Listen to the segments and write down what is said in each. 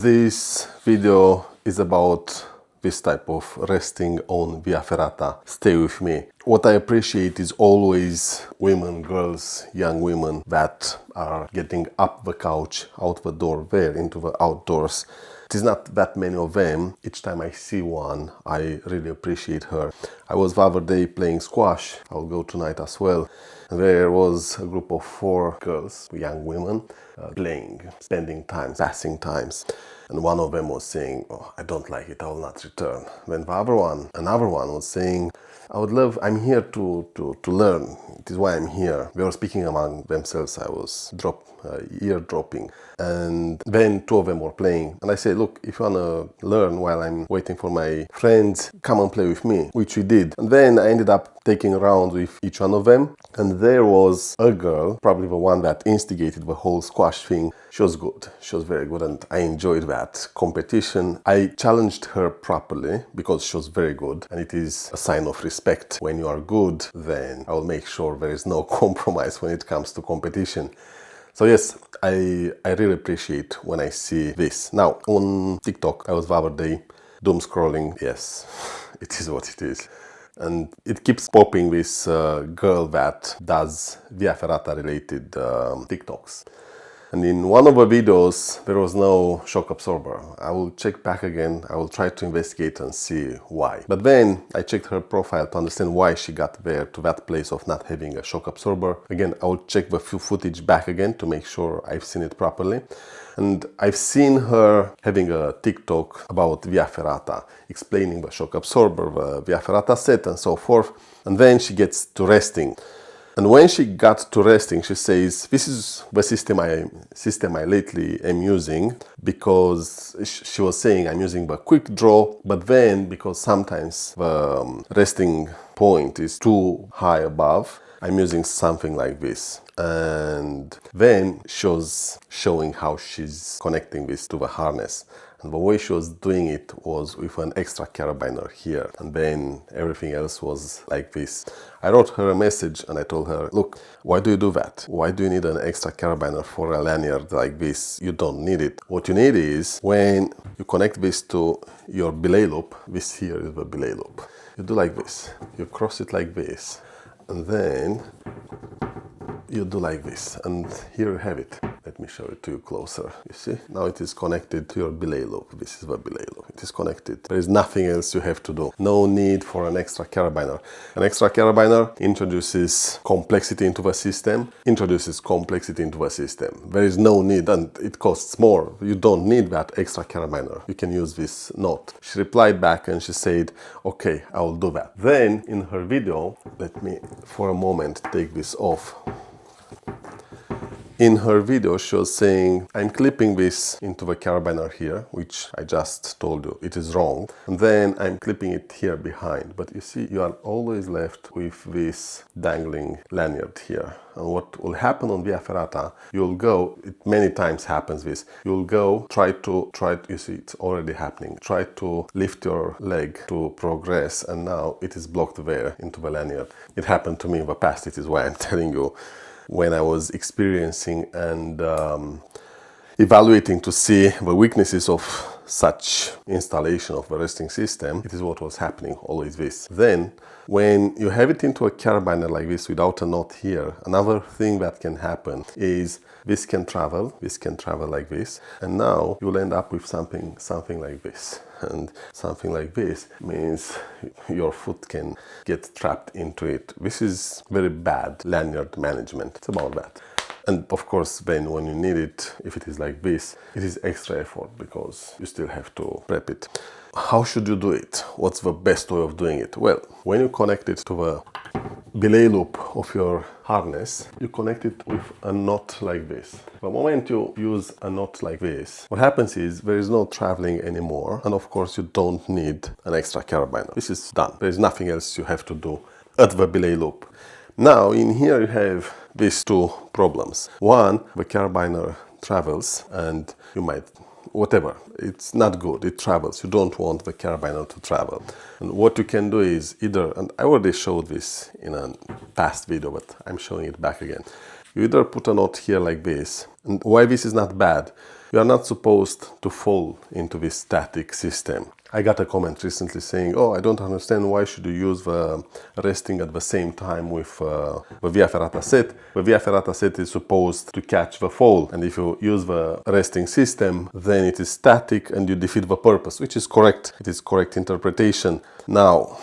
This video is about this type of resting on via ferrata. Stay with me. What I appreciate is always women, girls, young women that are getting up the couch, out the door, there into the outdoors. It is not that many of them. Each time I see one, I really appreciate her. I was the other day playing squash. I'll go tonight as well. There was a group of 4 girls, young women, playing, spending time, passing times. And one of them was saying, "Oh, I don't like it, I will not return." Then the another one was saying, I'm here to learn. It is why I'm here. They were speaking among themselves. I was eardropping. And then 2 of them were playing. And I said, "Look, if you want to learn while I'm waiting for my friends, come and play with me," which we did. And then I ended up taking a round with each one of them. And there was a girl, probably the one that instigated the whole squash thing. She was good. She was very good. And I enjoyed that competition. I challenged her properly because she was very good. And it is a sign of respect. When you are good, then I will make sure there is no compromise when it comes to competition. So yes, I really appreciate when I see this. Now, on TikTok, I was the other day doom scrolling. Yes, it is what it is. And it keeps popping this girl that does via ferrata related TikToks. And in one of the videos, there was no shock absorber. I will check back again. I will try to investigate and see why. But then I checked her profile to understand why she got there to that place of not having a shock absorber. Again, I will check the footage back again to make sure I've seen it properly. And I've seen her having a TikTok about via ferrata, explaining the shock absorber, the via ferrata set and so forth. And then she gets to resting. And when she got to resting, she says, "This is the system I lately am using," because she was saying, "I'm using the quick draw, but then because sometimes the resting point is too high above, I'm using something like this." And then she was showing how she's connecting this to the harness. And the way she was doing it was with an extra carabiner here. And then everything else was like this. I wrote her a message and I told her, "Look, why do you do that? Why do you need an extra carabiner for a lanyard like this? You don't need it. What you need is when you connect this to your belay loop, this here is the belay loop. You do like this. You cross it like this. And then you do like this, and here you have it. Let me show it to you closer. You see? Now it is connected to your belay loop. This is the belay loop. It is connected. There is nothing else you have to do. No need for an extra carabiner. An extra carabiner introduces complexity into the system. There is no need, and it costs more. You don't need that extra carabiner. You can use this knot. She replied back and she said, "Okay, I will do that." Then in her video, let me for a moment take this off. In her video, she was saying, "I'm clipping this into the carabiner here," which I just told you it is wrong. And then I'm clipping it here behind. But you see, you are always left with this dangling lanyard here. And what will happen on via ferrata, you'll go, it many times happens this, you'll go, you see, it's already happening. Try to lift your leg to progress, and now it is blocked there into the lanyard. It happened to me in the past, it is why I'm telling you. When I was experiencing and evaluating to see the weaknesses of such installation of the resting system, it is what was happening, always this. Then, when you have it into a carabiner like this without a knot here, another thing that can happen is this can travel like this, and now you'll end up with something like this. And something like this means your foot can get trapped into it. This is very bad lanyard management. It's about that. And of course, then when you need it, if it is like this, it is extra effort because you still have to prep it. How should you do it? What's the best way of doing it? Well, when you connect it to the belay loop of your harness, you connect it with a knot like this. The moment you use a knot like this, what happens is there is no traveling anymore, and of course you don't need an extra carabiner. This is done. There is nothing else you have to do at the belay loop. Now in here you have these 2 problems. One, the carabiner travels and you might whatever, it's not good, it travels. You don't want the carabiner to travel. And what you can do is either, and I already showed this in a past video, but I'm showing it back again. You either put a knot here like this, and why this is not bad, You are not supposed to fall into this static system. I got a comment recently saying, oh, I don't understand why should you use the resting at the same time with the Via Ferrata set. The Via Ferrata set is supposed to catch the fall, and if you use the resting system, then it is static and you defeat the purpose, which is correct. It is correct interpretation. Now,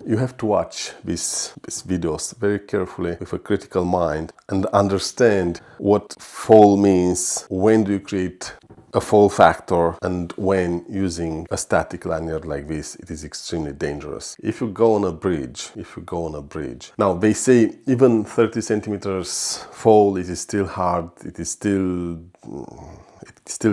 you have to watch these videos very carefully with a critical mind and understand what fall means, when do you create a fall factor, and when using a static lanyard like this, it is extremely dangerous. If you go on a bridge, now they say even 30 centimeters fall, it is still hard, it still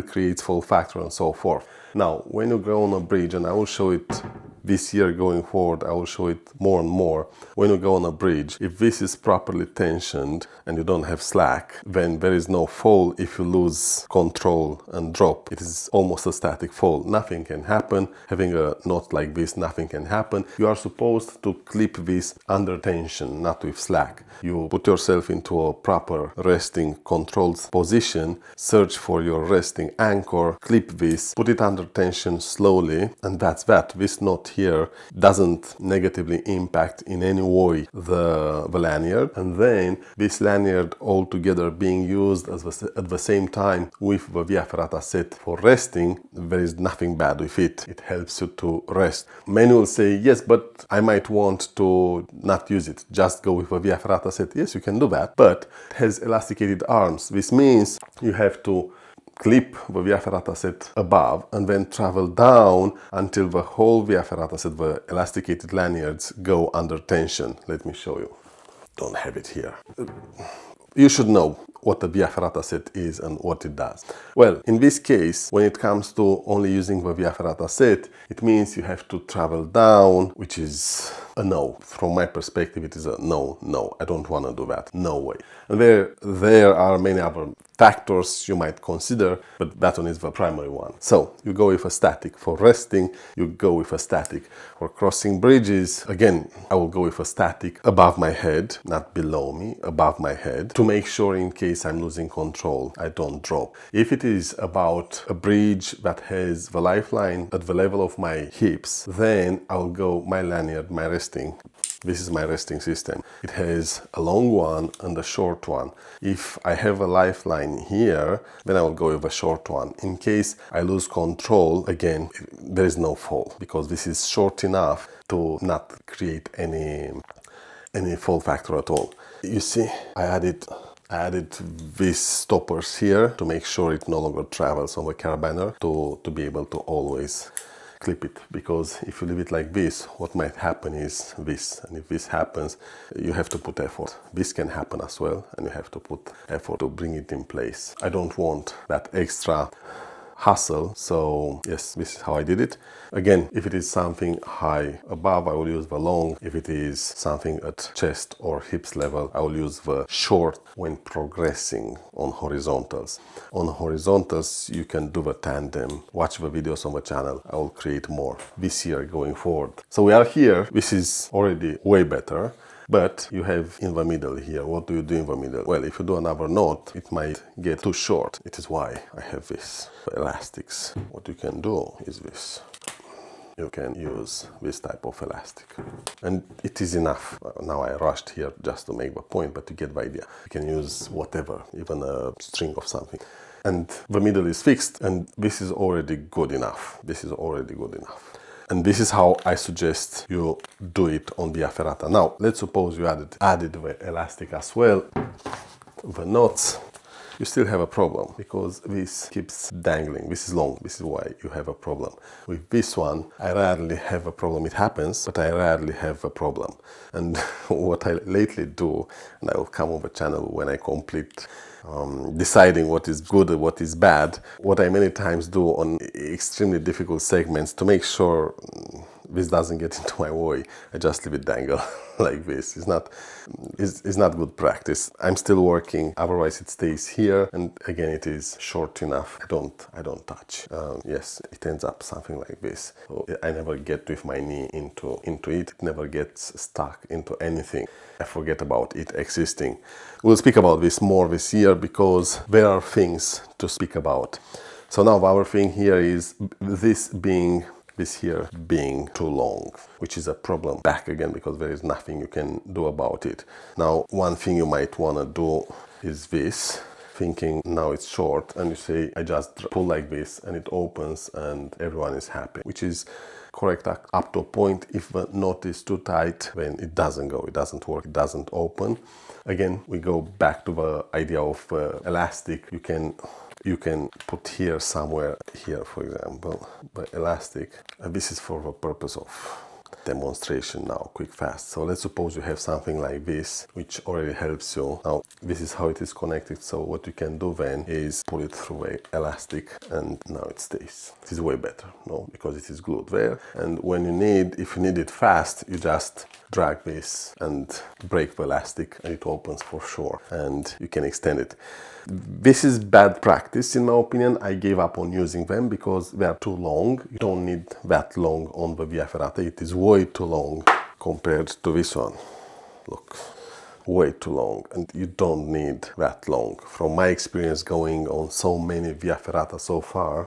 creates fall factor and so forth. Now, when you go on a bridge, and I will show it this year going forward, I will show it more and more. When you go on a bridge, if this is properly tensioned and you don't have slack, then there is no fall. If you lose control and drop, it is almost a static fall. Nothing can happen. Having a knot like this, nothing can happen. You are supposed to clip this under tension, not with slack. You put yourself into a proper resting controlled position, search for your resting anchor, clip this, put it under tension slowly, and that's that. This knot here doesn't negatively impact in any way the lanyard, and then this lanyard altogether being used at the same time with the Via Ferrata set for resting, there is nothing bad with it. It helps you to rest. Many will say, yes, but I might want to not use it, just go with a Via Ferrata set. Yes, you can do that, but it has elasticated arms. This means you have to clip the Via Ferrata set above and then travel down until the whole Via Ferrata set, the elasticated lanyards, go under tension. Let me show you. Don't have it here. You should know what the Via Ferrata set is and what it does. Well, in this case, when it comes to only using the Via Ferrata set, it means you have to travel down, which is a no. From my perspective, it is a no. I don't want to do that. No way. And there are many other factors you might consider, but that one is the primary one. So you go with a static for resting, you go with a static for crossing bridges. Again, I will go with a static above my head, not below me, above my head, to make sure in case I'm losing control, I don't drop. If it is about a bridge that has the lifeline at the level of my hips, then I'll go my lanyard, my resting. This is my resting system. It has a long one and a short one. If I have a lifeline here, then I will go with a short one. In case I lose control, again, there is no fall because this is short enough to not create any fall factor at all. You see, I added these stoppers here to make sure it no longer travels on the carabiner to be able to always clip it, because if you leave it like this, what might happen is this, and if this happens, you have to put effort. This can happen as well, and you have to put effort to bring it in place. I don't want that extra hassle, so yes, this is how I did it. Again, if it is something high above, I will use the long. If it is something at chest or hips level, I will use the short when progressing on horizontals. On horizontals, you can do the tandem. Watch the videos on the channel. I will create more this year going forward. So we are here. This is already way better. But you have in the middle here. What do you do in the middle? Well, if you do another knot, it might get too short. It is why I have this elastics. What you can do is this. You can use this type of elastic. And it is enough. Now I rushed here just to make the point, but you get the idea. You can use whatever, even a string of something. And the middle is fixed, and this is already good enough. This is already good enough. And this is how I suggest you do it on Via Ferrata. Now, let's suppose you added the elastic as well, the knots. You still have a problem because this keeps dangling. This is long. This is why you have a problem. With this one, I rarely have a problem. It happens, but I rarely have a problem. And what I lately do, and I will come on the channel when I complete deciding what is good and what is bad, what I many times do on extremely difficult segments to make sure this doesn't get into my way, I just leave it dangle like this. It's not good practice. I'm still working, otherwise it stays here, and again it is short enough. I don't touch. Yes, it ends up something like this. So I never get with my knee into it. It never gets stuck into anything. I forget about it existing. We'll speak about this more this year because there are things to speak about. So now our thing here is this here being too long, which is a problem back again because there is nothing you can do about it. Now, one thing you might want to do is this, thinking now it's short, and you say, I just pull like this and it opens and everyone is happy, which is correct up to a point. If the knot is too tight, then it doesn't go, it doesn't work, it doesn't open. Again, we go back to the idea of elastic. You can put here somewhere, here for example, the elastic. And this is for the purpose of demonstration now, quick, fast. So let's suppose you have something like this, which already helps you. Now, this is how it is connected. So what you can do then is pull it through a elastic and now it stays. This is way better, no, because it is glued there. And when if you need it fast, you just drag this and break the elastic and it opens for sure and you can extend it. This is bad practice in my opinion. I gave up on using them because they are too long. You don't need that long on the Via Ferrata. It is way too long compared to this one. Look, way too long, and you don't need that long. From my experience going on so many Via Ferrata so far,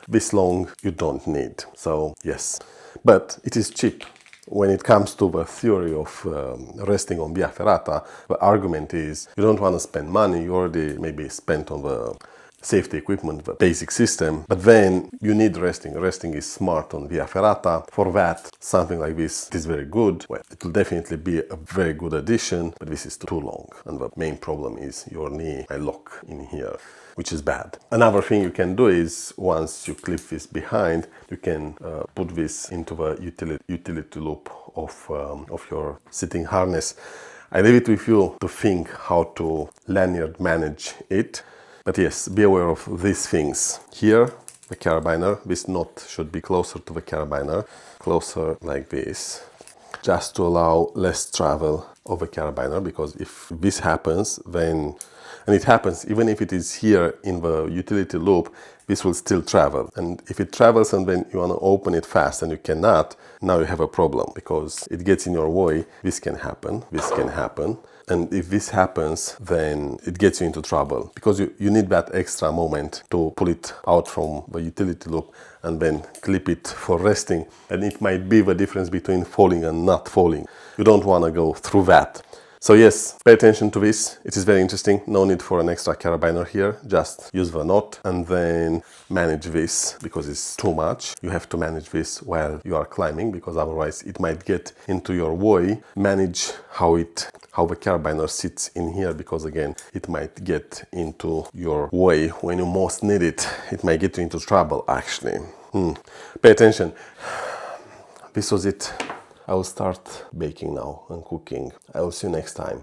this long you don't need. So yes, but it is cheap. When it comes to the theory of resting on Via Ferrata, the argument is you don't want to spend money. You already maybe spent on the safety equipment, the basic system, but then you need resting. Resting is smart on Via Ferrata. For that, something like this is very good. Well, it will definitely be a very good addition, but this is too long. And the main problem is your knee might lock in here, which is bad. Another thing you can do is once you clip this behind, you can put this into the utility loop of your sitting harness. I leave it with you to think how to lanyard manage it. But yes, be aware of these things. Here, the carabiner, this knot should be closer to the carabiner, closer like this, just to allow less travel of the carabiner, because if this happens, then, and it happens even if it is here in the utility loop, this will still travel. And if it travels and then you want to open it fast and you cannot, now you have a problem because it gets in your way. This can happen, this can happen. And if this happens, then it gets you into trouble because you need that extra moment to pull it out from the utility loop and then clip it for resting. And it might be the difference between falling and not falling. You don't want to go through that. So yes, pay attention to this. It is very interesting. No need for an extra carabiner here. Just use the knot and then manage this because it's too much. You have to manage this while you are climbing because otherwise it might get into your way. Manage how the carabiner sits in here because again, it might get into your way when you most need it. It might get you into trouble actually. Pay attention. This was it. I will start baking now and cooking. I will see you next time.